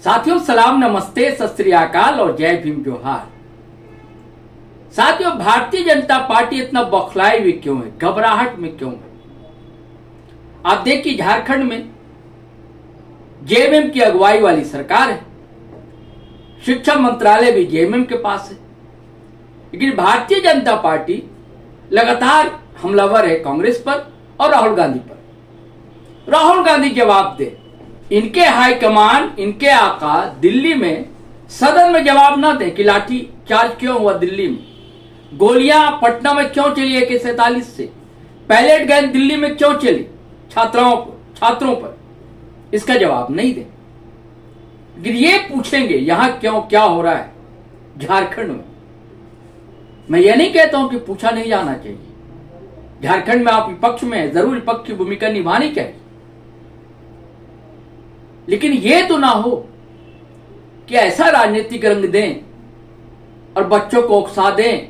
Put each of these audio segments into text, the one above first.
साथियों सलाम, नमस्ते, सत श्री अकाल और जय भीम जोहार। साथियों, भारतीय जनता पार्टी इतना बौखलाई हुई क्यों है, घबराहट में क्यों है? आप देखिए, झारखंड में जेएमएम की अगुवाई वाली सरकार है, शिक्षा मंत्रालय भी जेएमएम के पास है, लेकिन भारतीय जनता पार्टी लगातार हमलावर है कांग्रेस पर और राहुल गांधी पर। राहुल गांधी जवाब दे, इनके हाईकमान, इनके आका दिल्ली में सदन में जवाब ना दे कि लाठी चार्ज क्यों हुआ, दिल्ली में गोलियां पटना में क्यों चली AK-47 से, पैलेट गन दिल्ली में क्यों चली छात्रों पर, इसका जवाब नहीं दे। लेकिन ये पूछेंगे यहां क्यों, क्या हो रहा है झारखंड में। मैं ये नहीं कहता हूं कि पूछा नहीं जाना चाहिए, झारखंड में आप विपक्ष में जरूर विपक्ष की भूमिका निभानी चाहिए, लेकिन यह तो ना हो कि ऐसा राजनीतिक रंग दें और बच्चों को उकसा दें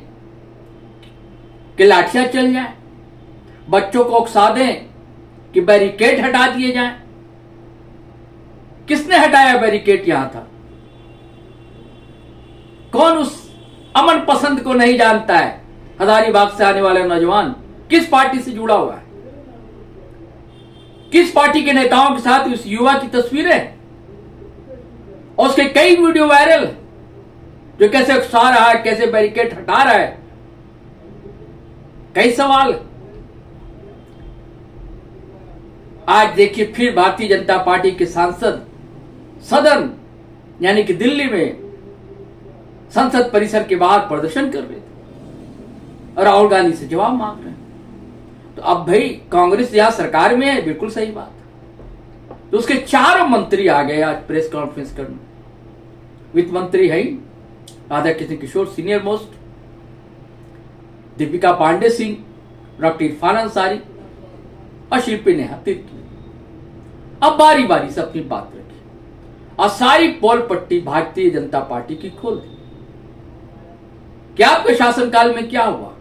कि लाठियां चल जाए, बच्चों को उकसा दें कि बैरिकेड हटा दिए जाएं। किसने हटाया बैरिकेड? यहां था कौन? उस अमन पसंद को नहीं जानता है? हजारीबाग से आने वाले नौजवान किस पार्टी से जुड़ा हुआ है? किस पार्टी के नेताओं के साथ उस युवा की तस्वीरें और उसके कई वीडियो वायरल, जो कैसे उकसा रहा है, कैसे बैरिकेड हटा रहा है, कई सवाल। आज देखिए, फिर भारतीय जनता पार्टी के सांसद सदन यानी कि दिल्ली में संसद परिसर के बाहर प्रदर्शन कर रहे थे और राहुल गांधी से जवाब मांग रहे हैं। तो अब भाई कांग्रेस यहां सरकार में है, बिल्कुल सही बात है। तो उसके 4 मंत्री आ गए आज प्रेस कॉन्फ्रेंस करने। वित्त मंत्री है Radha Krishna Kishore senior most, Deepika Pandey Singh, doctor Irfan Ansari और शिल्पी नेहा तिर्की। अब बारी बारी से अपनी बात रखी और सारी पोल पट्टी भारतीय जनता पार्टी की खोल दी। क्या आपके शासनकाल में क्या हुआ?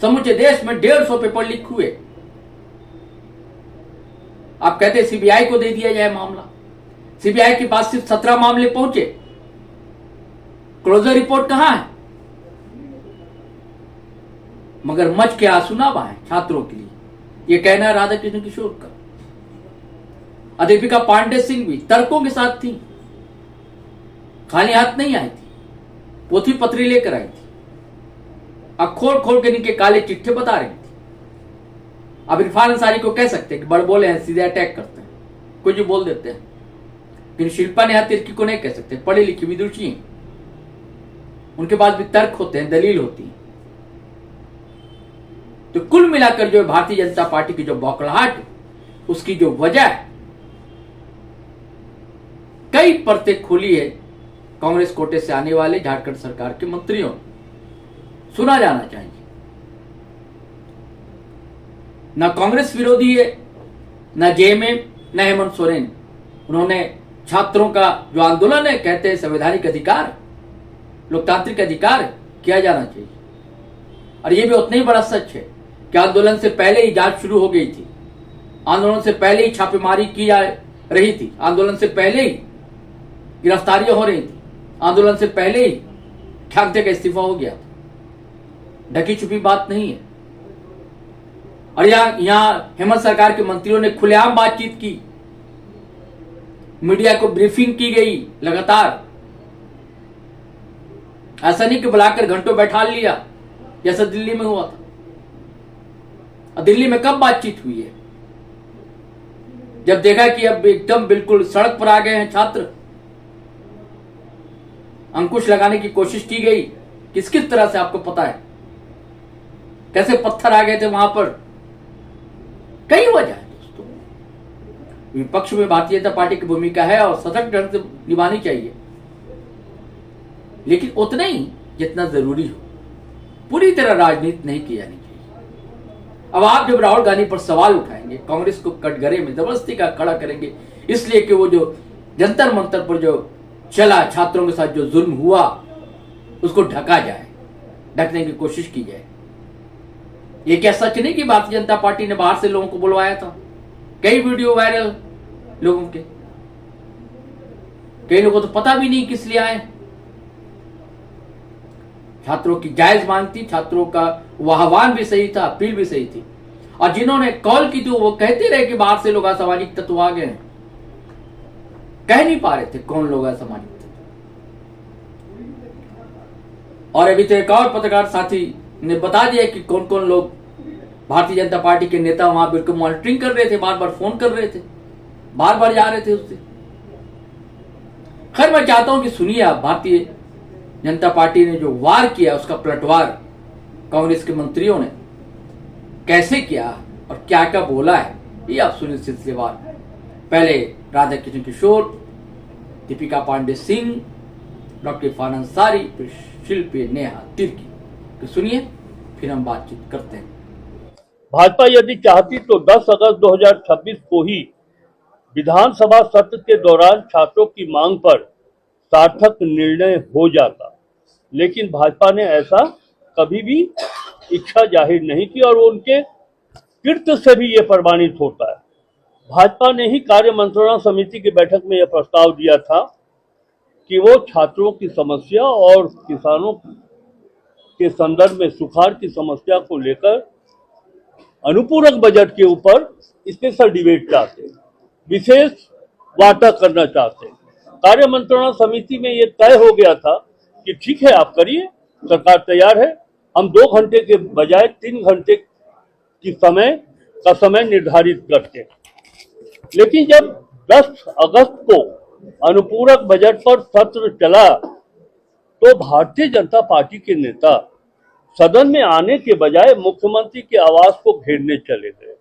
समूचे देश में 150 पेपर लीक हुए। आप कहते सीबीआई को दे दिया जाए मामला। सीबीआई के पास सिर्फ 17 मामले पहुंचे, क्लोजर रिपोर्ट कहां है? मगर मच के आंसू ना बहाए छात्रों के लिए, यह कहना है राधा कृष्ण किशोर का। दीपिका पांडे सिंह भी तर्कों के साथ थी, खाली हाथ नहीं आई थी, पोथी पत्री लेकर आई थी, खोल खोल के इनके काले चिट्ठे बता रही थी। अब इरफान अंसारी को कह सकते हैं कि बड़ बोले हैं, सीधे अटैक करते हैं, कुछ भी बोल देते हैं, लेकिन शिल्पा नेहा तिर्की को नहीं कह सकते, पढ़ी लिखी विदुषी हैं, उनके पास भी तर्क होते हैं, दलील होती है। तो कुल मिलाकर जो भारतीय जनता पार्टी की जो बौखलाहट है, उसकी जो वजह है, कई परतें खुली है कांग्रेस कोटे से आने वाले झारखंड सरकार के मंत्रियों। सुना जाना चाहिए, न कांग्रेस विरोधी है, न जेएमएम, न हेमंत सोरेन। उन्होंने छात्रों का जो आंदोलन है, कहते हैं संवैधानिक अधिकार, लोकतांत्रिक अधिकार किया जाना चाहिए। और यह भी उतना ही बड़ा सच है कि आंदोलन से पहले ही जांच शुरू हो गई थी, आंदोलन से पहले ही छापेमारी की जा रही थी, आंदोलन से पहले ही गिरफ्तारियां हो रही थी, आंदोलन से पहले ही ठाकरे का इस्तीफा हो गया। ढकी छुपी बात नहीं है। और यहां हेमंत सरकार के मंत्रियों ने खुलेआम बातचीत की, मीडिया को ब्रीफिंग की गई लगातार। ऐसा नहीं कि बुलाकर घंटों बैठा लिया जैसा दिल्ली में हुआ था। और दिल्ली में कब बातचीत हुई है? जब देखा कि अब एकदम बिल्कुल सड़क पर आ गए हैं छात्र, अंकुश लगाने की कोशिश की गई। किस किस तरह से आपको पता है कैसे पत्थर आ गए थे वहां पर? कई वजह है दोस्तों। विपक्ष में भारतीय जनता पार्टी की भूमिका है और सशक्त ढंग से निभानी चाहिए, लेकिन उतना ही जितना जरूरी हो। पूरी तरह राजनीति नहीं की जानी चाहिए। अब आप जब राहुल गांधी पर सवाल उठाएंगे, कांग्रेस को कटघरे में जबरदस्ती का खड़ा करेंगे, इसलिए कि वो जो जंतर मंतर पर जो चला, छात्रों के साथ जो जुल्म हुआ, उसको ढका जाए, ढकने की कोशिश की जाए। ये क्या सच नहीं कि भारतीय जनता पार्टी ने बाहर से लोगों को बुलवाया था? कई वीडियो वायरल लोगों के, कई लोगों को तो पता भी नहीं किस लिए आए। छात्रों की जायज मांग थी, छात्रों का वो आह्वान भी सही था, अपील भी सही थी, और जिन्होंने कॉल की थी वो कहते रहे कि बाहर से लोग असामाजिक तत्व आ गए हैं। कह नहीं पा रहे थे कौन लोग असामाजिक तत्व। और अभी तो एक और पत्रकार साथी ने बता दिया कि कौन कौन लोग भारतीय जनता पार्टी के नेता वहां बिल्कुल मॉनिटरिंग कर रहे थे, बार बार फोन कर रहे थे, बार बार जा रहे थे उससे। खैर मैं चाहता हूं कि सुनिए आप भारतीय जनता पार्टी ने जो वार किया उसका पलटवार कांग्रेस के मंत्रियों ने कैसे किया और क्या क्या बोला है, ये आप सुनिए सिलसिलेवार। पहले राधा किशन किशोर, दीपिका पांडे सिंह, डॉक्टर इरफान अंसारी, फिर शिल्पी नेहा तिर्की। तो सुनिए, फिर हम बातचीत करते हैं। भाजपा यदि चाहती तो 10 अगस्त 2026 को ही विधानसभा सत्र के दौरान छात्रों की मांग पर सार्थक निर्णय हो जाता, लेकिन भाजपा ने ऐसा कभी भी इच्छा जाहिर नहीं की और उनके कृत्य से भी ये प्रमाणित होता है। भाजपा ने ही कार्य मंत्रणा समिति की बैठक में यह प्रस्ताव दिया था कि वो छात्रों की समस्या और किसानों के संदर्भ में सुखाड़ की समस्या को लेकर अनुपूरक बजट के ऊपर स्पेशल डिबेट चाहते, विशेष वार्ता करना चाहते। कार्य मंत्रणा समिति में ये तय हो गया था कि ठीक है आप करिए, सरकार तैयार है, हम 2 घंटे के बजाय 3 घंटे की समय निर्धारित करते। लेकिन जब 10 अगस्त को अनुपूरक बजट पर सत्र चला तो भारतीय जनता पार्टी के नेता सदन में आने के बजाय मुख्यमंत्री के आवास को घेरने चले गए।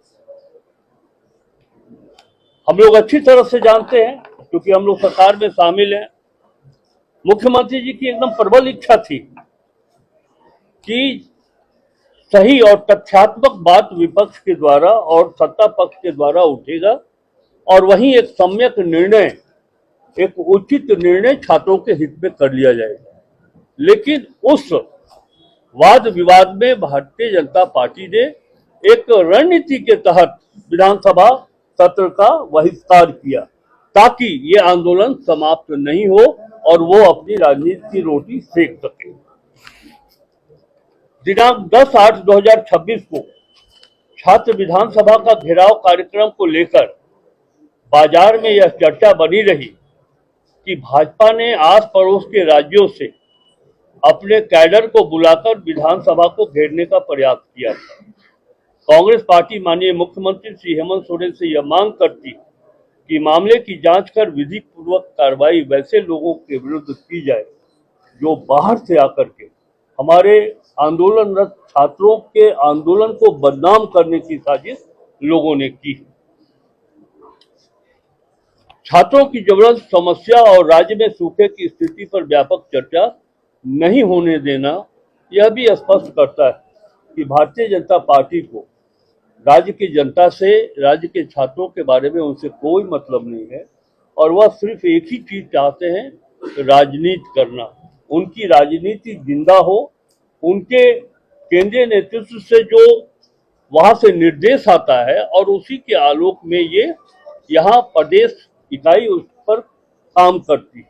हम लोग अच्छी तरह से जानते हैं क्योंकि हम लोग सरकार में शामिल हैं, मुख्यमंत्री जी की एकदम प्रबल इच्छा थी कि सही और तथ्यात्मक बात विपक्ष के द्वारा और सत्ता पक्ष के द्वारा उठेगा और वहीं एक सम्यक निर्णय, एक उचित निर्णय छात्रों के हित में कर लिया जाएगा। लेकिन उस वाद विवाद में भारतीय जनता पार्टी ने एक रणनीति के तहत विधानसभा सत्र का बहिष्कार किया ताकि ये आंदोलन समाप्त नहीं हो और वो अपनी राजनीति की रोटी सेक सके। दिनांक 10/8/2026 को छात्र विधानसभा का घेराव कार्यक्रम को लेकर बाजार में यह चर्चा बनी रही कि भाजपा ने आस पड़ोस के राज्यों से अपने कैडर को बुलाकर विधानसभा को घेरने का प्रयास किया था। कांग्रेस पार्टी माननीय मुख्यमंत्री श्री हेमंत सोरेन से यह मांग करती कि मामले की जांच कर विधि पूर्वक कार्रवाई वैसे लोगों के विरुद्ध की जाए जो बाहर से आकर के हमारे आंदोलनरत छात्रों के आंदोलन को बदनाम करने की साजिश लोगों ने की। छात्रों की जबरदस्त समस्या और राज्य में सूखे की स्थिति पर व्यापक चर्चा नहीं होने देना यह भी स्पष्ट करता है कि भारतीय जनता पार्टी को राज्य की जनता से, राज्य के छात्रों के बारे में उनसे कोई मतलब नहीं है और वह सिर्फ एक ही चीज चाहते हैं, राजनीति करना। उनकी राजनीति जिंदा हो, उनके केंद्रीय नेतृत्व से जो वहां से निर्देश आता है और उसी के आलोक में ये यहाँ प्रदेश इकाई उस पर काम करती है।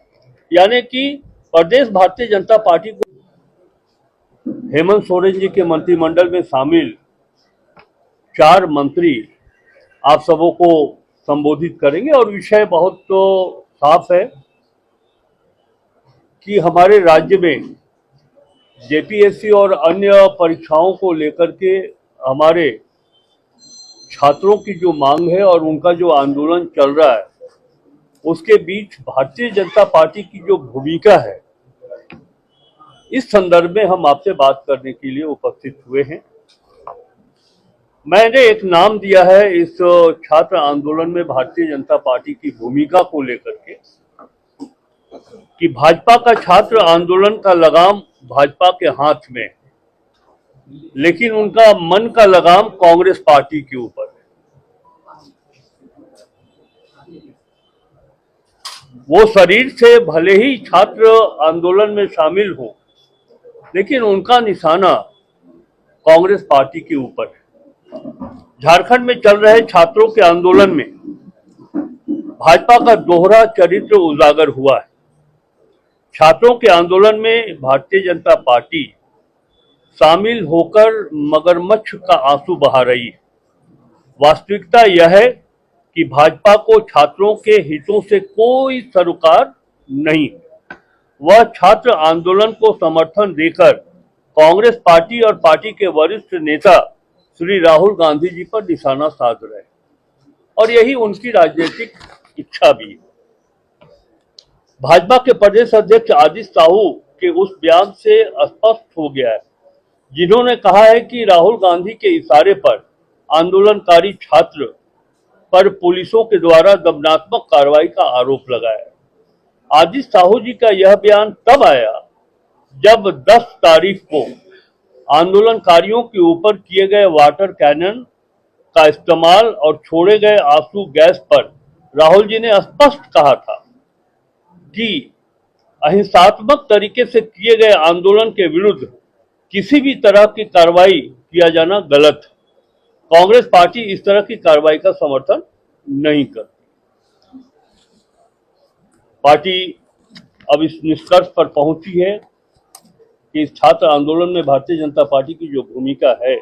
यानी कि प्रदेश भारतीय जनता पार्टी को हेमंत सोरेन जी के मंत्रिमंडल में शामिल 4 मंत्री आप सबों को संबोधित करेंगे और विषय बहुत तो साफ है कि हमारे राज्य में जेपीएससी और अन्य परीक्षाओं को लेकर के हमारे छात्रों की जो मांग है और उनका जो आंदोलन चल रहा है उसके बीच भारतीय जनता पार्टी की जो भूमिका है, इस संदर्भ में हम आपसे बात करने के लिए उपस्थित हुए हैं। मैंने एक नाम दिया है इस छात्र आंदोलन में भारतीय जनता पार्टी की भूमिका को लेकर के कि भाजपा का छात्र आंदोलन का लगाम भाजपा के हाथ में, लेकिन उनका मन का लगाम कांग्रेस पार्टी के ऊपर है। वो शरीर से भले ही छात्र आंदोलन में शामिल हो, लेकिन उनका निशाना कांग्रेस पार्टी के ऊपर है। झारखंड में चल रहे छात्रों के आंदोलन में भाजपा का दोहरा चरित्र उजागर हुआ है। छात्रों के आंदोलन में भारतीय जनता पार्टी शामिल होकर मगरमच्छ का आंसू बहा रही है। वास्तविकता यह है कि भाजपा को छात्रों के हितों से कोई सरोकार नहीं है। वह छात्र आंदोलन को समर्थन देकर कांग्रेस पार्टी और पार्टी के वरिष्ठ नेता श्री राहुल गांधी जी पर निशाना साध रहे हैं और यही उनकी राजनीतिक इच्छा भी है। भाजपा के प्रदेश अध्यक्ष आदित्य साहू के उस बयान से स्पष्ट हो गया है, जिन्होंने कहा है कि राहुल गांधी के इशारे पर आंदोलनकारी छात्र पर पुलिसों के द्वारा दमनात्मक कार्रवाई का आरोप लगाया। आदित्य साहू जी का यह बयान तब आया जब 10 तारीख को आंदोलनकारियों के ऊपर किए गए वाटर कैनन का इस्तेमाल और छोड़े गए आंसू गैस पर राहुल जी ने स्पष्ट कहा था कि अहिंसात्मक तरीके से किए गए आंदोलन के विरुद्ध किसी भी तरह की कार्रवाई किया जाना गलत है। कांग्रेस पार्टी इस तरह की कार्रवाई का समर्थन नहीं करती। पार्टी अब इस निष्कर्ष पर पहुंची है कि इस छात्र आंदोलन में भारतीय जनता पार्टी की जो भूमिका है,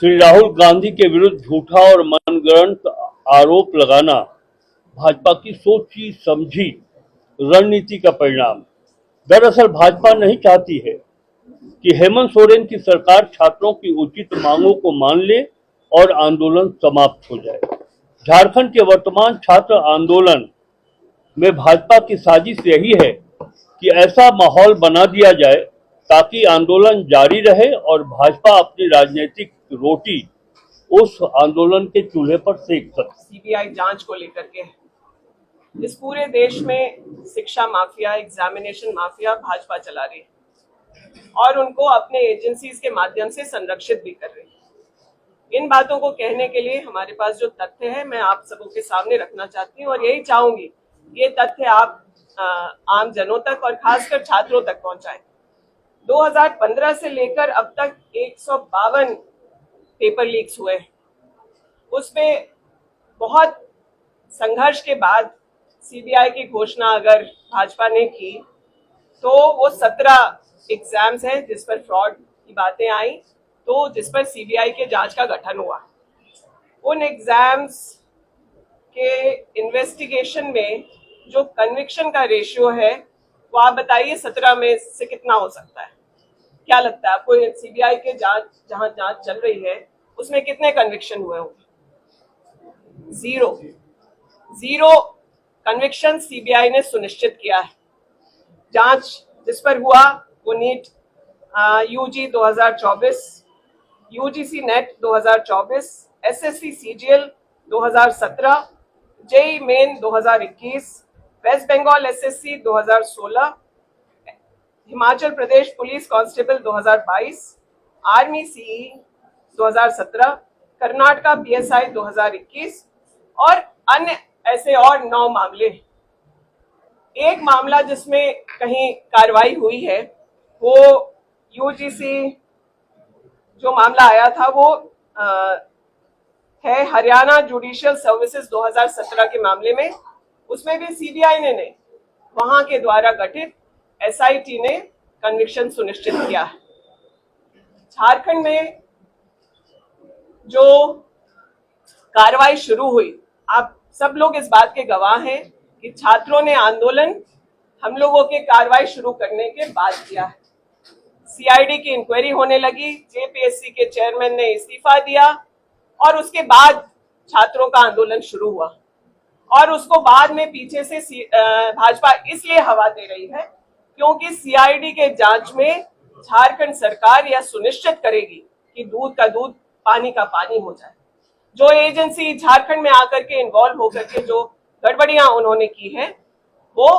श्री राहुल गांधी के विरुद्ध झूठा और मनगढ़ंत आरोप लगाना भाजपा की सोची समझी रणनीति का परिणाम। दरअसल भाजपा नहीं चाहती है कि हेमंत सोरेन की सरकार छात्रों की उचित मांगों को मान ले और आंदोलन समाप्त हो जाए। झारखंड के वर्तमान छात्र आंदोलन में भाजपा की साजिश यही है कि ऐसा माहौल बना दिया जाए ताकि आंदोलन जारी रहे और भाजपा अपनी राजनीतिक रोटी उस आंदोलन के चूल्हे पर सेक सके। सीबीआई जांच को लेकर के इस पूरे देश में शिक्षा माफिया, एग्जामिनेशन माफिया भाजपा चला रही है और उनको अपने एजेंसीज के माध्यम से संरक्षित भी कर रही है। इन बातों को कहने के लिए हमारे पास जो तथ्य है मैं आप सबों के सामने रखना चाहती हूँ और यही चाहूंगी ये तथ्य आप आम जनों तक और खासकर छात्रों तक पहुंचाएं। 2015 से लेकर अब तक 152 पेपर लीक्स हुए। उसमें बहुत संघर्ष के बाद सीबीआई की घोषणा अगर भाजपा ने की तो वो 17 एग्जाम्स हैं जिस पर फ्रॉड की बातें आई, तो जिस पर सीबीआई के जांच का गठन हुआ। उन एग्जाम्स के इन्वेस्टिगेशन में जो कन्विक्शन का रेशियो है वो आप बताइए 17 में से कितना हो सकता है? क्या लगता है आपको? सीबीआई के जांच जहां जांच चल रही है उसमें कितने कन्विक्शन हुए होंगे? जीरो कन्विक्शन सीबीआई ने सुनिश्चित किया है। जांच जिस पर हुआ वो NEET UG 2024, UGC NET 2024, SSC CGL 2017, JEE Main 2021, West Bengal SSC 2016, Himachal Pradesh police constable 2022, army CE 2017, Karnataka PSI 2021 और अन्य ऐसे और 9 मामले। एक मामला जिसमें कहीं कार्रवाई हुई है वो यूजीसी जो मामला आया था वो है हरियाणा जुडिशियल सर्विसेज 2017 के मामले में। उसमें भी सीबीआई ने नहीं, वहां के द्वारा गठित एसआईटी ने कन्विक्शन सुनिश्चित किया है। झारखंड में जो कार्रवाई शुरू हुई, आप सब लोग इस बात के गवाह हैं कि छात्रों ने आंदोलन हम लोगों के कार्रवाई शुरू करने के बाद किया है। सीआईडी की इंक्वायरी होने लगी, जेपीएससी के चेयरमैन ने इस्तीफा दिया और उसके बाद छात्रों का आंदोलन शुरू हुआ और उसको बाद में पीछे से भाजपा इसलिए हवा दे रही है क्योंकि सीआईडी के जांच में झारखंड सरकार यह सुनिश्चित करेगी कि दूध का दूध, पानी का पानी हो जाए। जो एजेंसी झारखंड में आकर के इन्वॉल्व होकर के जो गड़बड़ियां उन्होंने की है वो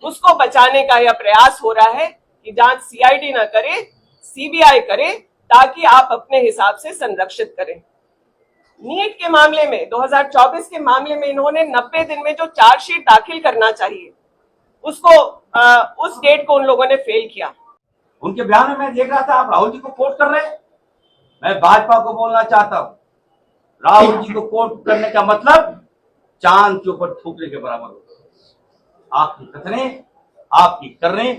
उसको बचाने का यह प्रयास हो रहा है कि जांच सीआईडी ना करे, सीबीआई करे, ताकि आप अपने हिसाब से संरक्षित करें। नीट के मामले में 2024 के मामले में इन्होंने 90 दिन में जो चार्जशीट दाखिल करना चाहिए उसको उस डेट को उन लोगों ने फेल किया। उनके बयान में मैं देख रहा था आप राहुल जी को कोट कर रहे हैं। मैं भाजपा को बोलना चाहता हूं, राहुल जी को कोट करने का मतलब चांद के ऊपर थूकने के बराबर होगा। आपकी कथने, आपकी करने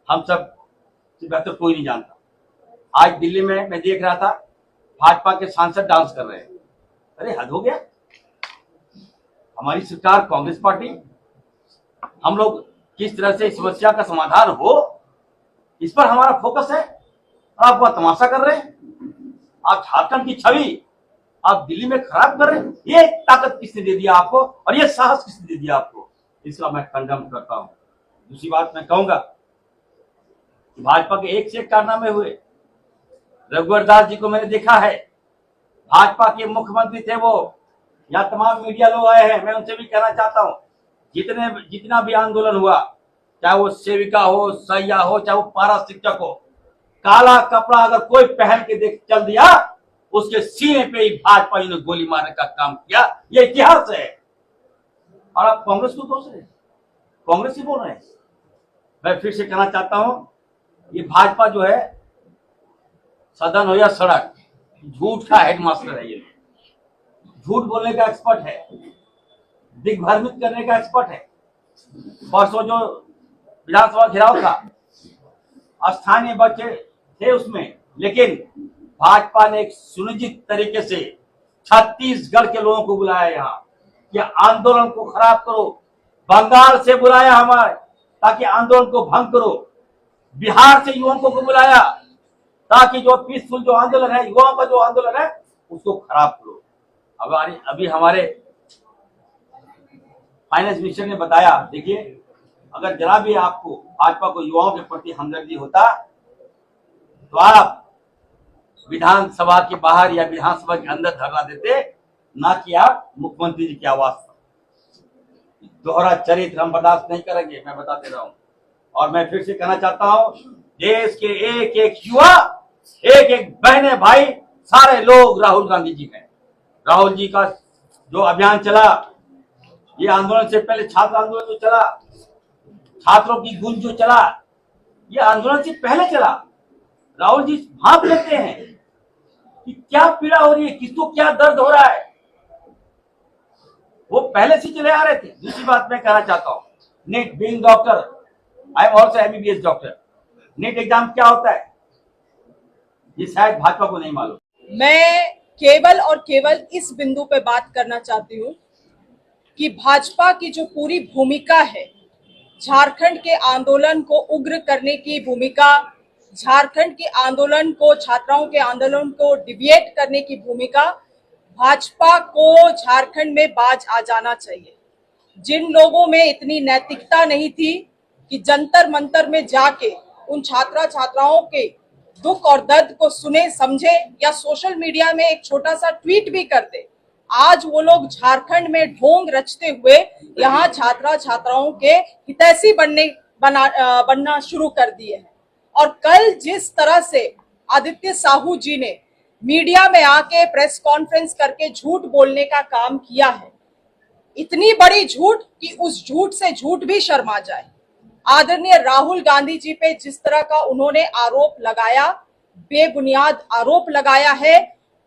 हम सब से बेहतर कोई नहीं जानता। आज दिल्ली में मैं देख रहा था, भाजपा के सांसद डांस कर रहे हैं। अरे हद हो गया। हमारी सरकार कांग्रेस पार्टी, हम लोग किस तरह से इस समस्या का समाधान हो, इस पर हमारा फोकस है। आप वह तमाशा कर रहे हैं। आप झारखंड की छवि आप दिल्ली में खराब कर रहे हैं। ये ताकत किसने दे दिया आपको, और ये साहस किसने दे दिया आपको? इसका मैं कंडम करता हूं। दूसरी बात मैं कहूंगा कि भाजपा के एक से एक कारनामे हुए। रघुवर दास जी को मैंने देखा है, भाजपा के मुख्यमंत्री थे वो। यहाँ तमाम मीडिया लोग आए हैं, मैं उनसे भी कहना चाहता हूँ, जितना भी आंदोलन हुआ, चाहे वो सेविका हो, सैया हो, चाहे वो पारा शिक्षक हो, काला कपड़ा अगर कोई पहन के देख चल दिया, उसके सीने पे ही भाजपा ने गोली मारने का काम किया। ये इतिहास है। और आप कांग्रेस को दोष रहे, कांग्रेस ही बोल रहे हैं। मैं फिर से कहना चाहता हूं, ये भाजपा जो है, सदन हो या सड़क, झूठ का हेडमास्टर है। ये झूठ बोलने का एक्सपर्ट है, दिग्भ्रमित करने का एक्सपर्ट है। परसों जो विधानसभा घेराव था, स्थानीय बच्चे थे उसमें, लेकिन भाजपा ने एक सुनिश्चित तरीके से छत्तीसगढ़ के लोगों को बुलाया यहाँ कि आंदोलन को खराब करो। बंगाल से बुलाया हमारे, ताकि आंदोलन को भंग करो। बिहार से युवकों को बुलाया, ताकि जो पीसफुल जो आंदोलन है, युवाओं का जो आंदोलन है, उसको खराब करो। अभी हमारे फाइनेंस मिनिस्टर ने बताया, देखिए, अगर जरा भी आपको भाजपा को युवाओं के प्रति हमदर्दी होता तो आप विधानसभा के बाहर या विधानसभा के अंदर धरना देते, ना कि आप मुख्यमंत्री जी की आवाज पर। दोहरा चरित्र हम बर्दाश्त नहीं करेंगे, मैं बता दे रहा हूं। और मैं फिर से कहना चाहता हूं, देश के एक एक युवा, एक एक बहने भाई, सारे लोग राहुल गांधी जी हैं। राहुल जी का जो अभियान चला, ये आंदोलन से पहले छात्र आंदोलन जो चला, छात्रों की गूंज जो चला, ये आंदोलन से पहले चला। राहुल जी भाप लेते हैं कि क्या पीड़ा हो रही है, किसको क्या दर्द हो रहा है, वो पहले से चले आ रहे थे। दूसरी बात मैं कहना चाहता हूं, NEET, being doctor, I am also MBBS doctor, NEET exam क्या होता है ये शायद भाजपा को नहीं मालूम। मैं केवल और केवल इस बिंदु पे बात करना चाहती हूँ कि भाजपा की जो पूरी भूमिका है, झारखंड के आंदोलन को उग्र करने की भूमिका, झारखंड के आंदोलन को, छात्राओं के आंदोलन को डिविएट करने की भूमिका, भाजपा को झारखंड में बाज आ जाना चाहिए। जिन लोगों में इतनी नैतिकता नहीं थी कि जंतर मंतर में जाके उन छात्राओं के दुख और दर्द को सुने, समझे, या सोशल मीडिया में एक छोटा सा ट्वीट भी करते, आज वो लोग झारखंड में ढोंग रचते हुए यहाँ छात्राओं के हितैषी बनना शुरू कर दिए हैं। और कल जिस तरह से आदित्य साहू जी ने मीडिया में आके प्रेस कॉन्फ्रेंस करके झूठ बोलने का काम किया है, इतनी बड़ी झूठ कि उस झूठ से झूठ भी शर्मा जाए। आदरणीय राहुल गांधी जी पे जिस तरह का उन्होंने आरोप लगाया, बेबुनियाद आरोप लगाया है,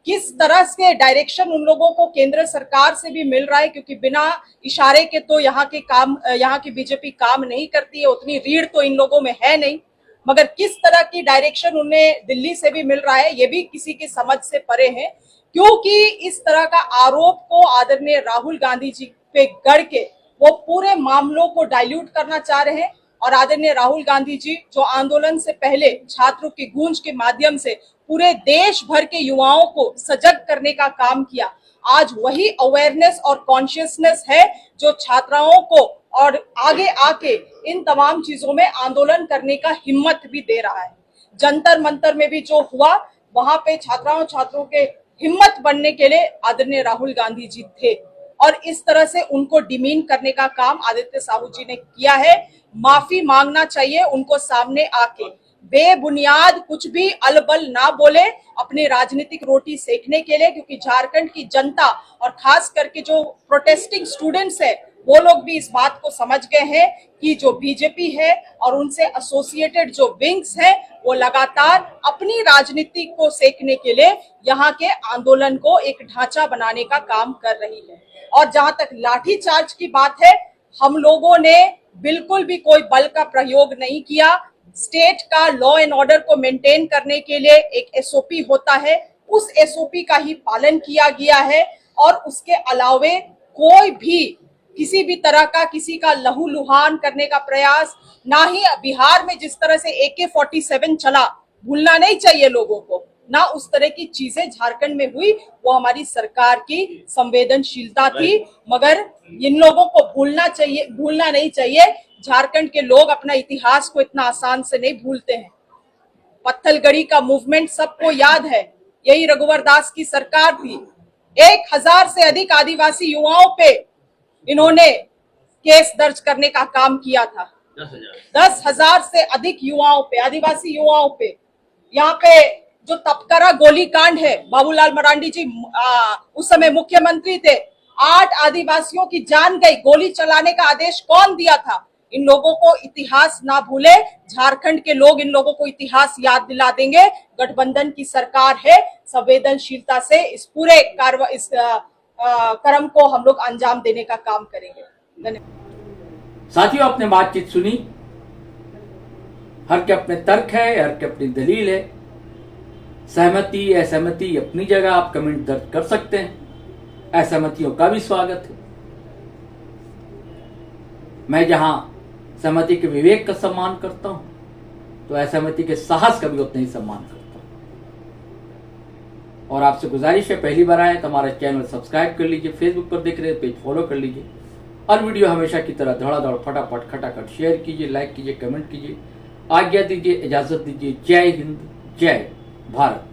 किस तरह से डायरेक्शन उन लोगों को केंद्र सरकार से भी मिल रहा है, क्योंकि बिना इशारे के तो यहाँ की बीजेपी काम नहीं करती है, उतनी रीढ़ तो इन लोगों में है नहीं। मगर किस तरह की डायरेक्शन उन्हें दिल्ली से भी मिल रहा है, ये भी किसी की समझ से परे है, क्योंकि इस तरह का आरोप को आदरणीय राहुल गांधी जी पे गढ़ के वो पूरे मामलों को डाइल्यूट करना चाह रहे हैं। और आदरणीय राहुल गांधी जी जो आंदोलन से पहले छात्रों की गूंज के माध्यम से पूरे देश भर के युवाओं को सजग करने का काम किया, आज वही अवेयरनेस और कॉन्शियसनेस है जो छात्राओं को और आगे आके इन तमाम चीजों में आंदोलन करने का हिम्मत भी दे रहा है। जंतर मंतर में भी जो हुआ, वहां पे छात्रों के हिम्मत बनने के लिए आदरणीय राहुल गांधी जी थे, और इस तरह से उनको डिमीन करने का काम आदित्य साहू जी ने किया है। माफी मांगना चाहिए उनको सामने आके, बेबुनियाद कुछ भी अलबल ना बोले अपनी राजनीतिक रोटी सेकने के लिए, क्योंकि झारखंड की जनता और खास करके जो प्रोटेस्टिंग स्टूडेंट्स है वो लोग भी इस बात को समझ गए हैं कि जो बीजेपी है और उनसे एसोसिएटेड जो विंग्स हैं वो लगातार अपनी राजनीति को सेकने के लिए यहाँ के आंदोलन को एक ढांचा बनाने का काम कर रही है। और जहां तक लाठीचार्ज की बात है, हम लोगों ने बिल्कुल भी कोई बल का प्रयोग नहीं किया। स्टेट का लॉ एंड ऑर्डर को मेंटेन करने के लिए एक एसओपी होता है, उस एसओपी का ही पालन किया गया है और उसके अलावे कोई भी किसी भी तरह का किसी का लहूलुहान करने का प्रयास, ना ही बिहार में जिस तरह से AK-47 चला, भूलना नहीं चाहिए लोगों को, ना उस तरह की चीजें झारखंड में हुई। वो हमारी सरकार की संवेदनशीलता थी, मगर इन लोगों को भूलना नहीं चाहिए। झारखंड के लोग अपना इतिहास को इतना आसान से नहीं भूलते हैं। पत्थलगड़ी का मूवमेंट सबको याद है, यही रघुवर दास की सरकार थी। 1000 से अधिक आदिवासी युवाओं पे इन्होंने केस दर्ज करने का काम किया था। 10,000 से अधिक युवाओं पे, आदिवासी युवाओं पे। यहाँ पे जो तपकरा गोलीकांड है, बाबूलाल मरांडी जी उस समय मुख्यमंत्री थे, 8 आदिवासियों की जान गई। गोली चलाने का आदेश कौन दिया था? इन लोगों को इतिहास ना भूले, झारखंड के लोग इन लोगों को इतिहास याद दिला देंगे। गठबंधन की सरकार है, संवेदनशीलता से इस पूरे कर्म को हम लोग अंजाम देने का काम करेंगे। धन्यवाद। साथियों, आपने बातचीत सुनी। हर के अपने तर्क है, हर के अपनी दलील है। सहमति असहमति अपनी जगह आप कमेंट दर्ज कर सकते हैं। असहमतियों का भी स्वागत है। मैं जहां सहमति के विवेक का सम्मान करता हूं, तो असहमति के साहस का भी उतना ही सम्मान करता हूं। और आपसे गुजारिश है, पहली बार आए तो हमारा चैनल सब्सक्राइब कर लीजिए, फेसबुक पर देख रहे हैं पेज फॉलो कर लीजिए, और वीडियो हमेशा की तरह धड़ाधड़ फटाफट खटाखट शेयर कीजिए, लाइक कीजिए, कमेंट कीजिए। आज्ञा दीजिए, इजाजत दीजिए। जय हिंद, जय भारत।